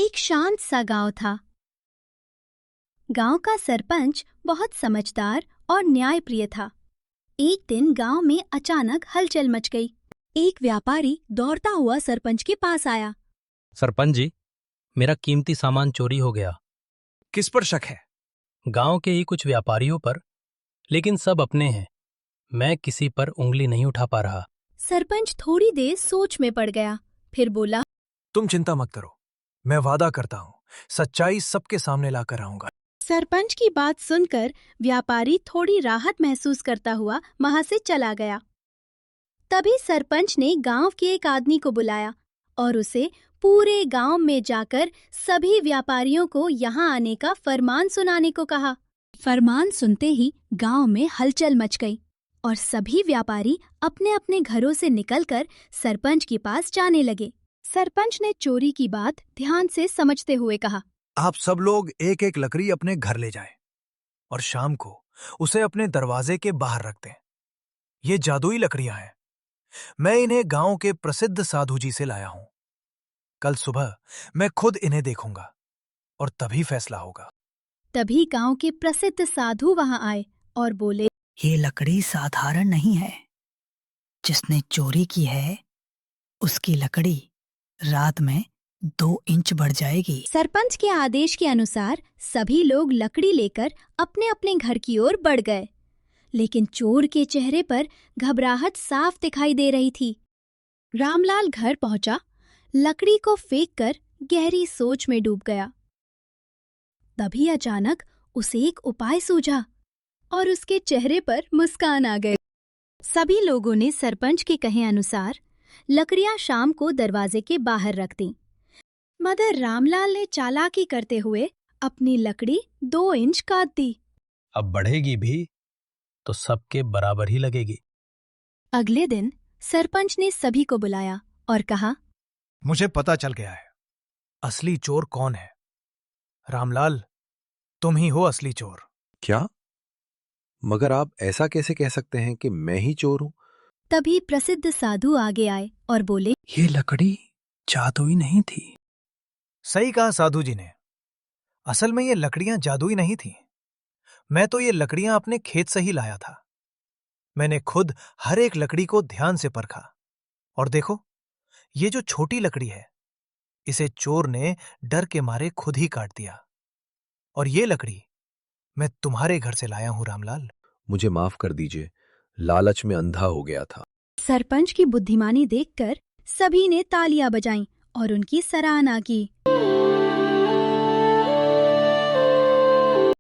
एक शांत सा गांव था। गांव का सरपंच बहुत समझदार और न्यायप्रिय था। एक दिन गांव में अचानक हलचल मच गई। एक व्यापारी दौड़ता हुआ सरपंच के पास आया। सरपंच जी, मेरा कीमती सामान चोरी हो गया। किस पर शक है? गांव के ही कुछ व्यापारियों पर, लेकिन सब अपने हैं। मैं किसी पर उंगली नहीं उठा पा रहा। सरपंच थोड़ी देर सोच में पड़ गया, फिर बोला, तुम चिंता मत करो, मैं वादा करता हूँ सच्चाई सबके सामने लाकर आऊंगा। सरपंच की बात सुनकर व्यापारी थोड़ी राहत महसूस करता हुआ वहां से चला गया। तभी सरपंच ने गांव के एक आदमी को बुलाया और उसे पूरे गांव में जाकर सभी व्यापारियों को यहाँ आने का फरमान सुनाने को कहा। फरमान सुनते ही गांव में हलचल मच गई और सभी व्यापारी अपने अपने घरों से निकलकर सरपंच के पास जाने लगे। सरपंच ने चोरी की बात ध्यान से समझते हुए कहा, आप सब लोग एक एक लकड़ी अपने घर ले जाएं और शाम को उसे अपने दरवाजे के बाहर रख दें। ये जादुई लकड़ियां हैं। मैं इन्हें गांव के प्रसिद्ध साधु जी से लाया हूं। कल सुबह मैं खुद इन्हें देखूंगा और तभी फैसला होगा। तभी गांव के प्रसिद्ध साधु वहां आए और बोले, ये लकड़ी साधारण नहीं है। जिसने चोरी की है उसकी लकड़ी रात में 2 इंच बढ़ जाएगी। सरपंच के आदेश के अनुसार सभी लोग लकड़ी लेकर अपने अपने घर की ओर बढ़ गए, लेकिन चोर के चेहरे पर घबराहट साफ दिखाई दे रही थी। रामलाल घर पहुंचा, लकड़ी को फेंककर गहरी सोच में डूब गया। तभी अचानक उसे एक उपाय सूझा और उसके चेहरे पर मुस्कान आ गई। सभी लोगों ने सरपंच के कहे अनुसार लकड़ियां शाम को दरवाजे के बाहर रख दी। मदर रामलाल ने चालाकी करते हुए अपनी लकड़ी 2 इंच काट दी। अब बढ़ेगी भी तो सबके बराबर ही लगेगी। अगले दिन सरपंच ने सभी को बुलाया और कहा, मुझे पता चल गया है असली चोर कौन है। रामलाल, तुम ही हो असली चोर। क्या? मगर आप ऐसा कैसे कह सकते हैं कि मैं ही चोर हूं? तभी प्रसिद्ध साधु आगे आए और बोले, ये लकड़ी जादुई नहीं थी। सही कहा साधु जी ने। असल में ये लकड़ियां जादुई नहीं थीं। मैं तो ये लकड़ियां अपने खेत से ही लाया था। मैंने खुद हर एक लकड़ी को ध्यान से परखा और देखो, ये जो छोटी लकड़ी है इसे चोर ने डर के मारे खुद ही काट दिया। और ये लकड़ी मैं तुम्हारे घर से लाया हूं रामलाल। मुझे माफ कर दीजिए, लालच में अंधा हो गया था। सरपंच की बुद्धिमानी देखकर सभी ने तालियां बजाईं और उनकी सराहना की।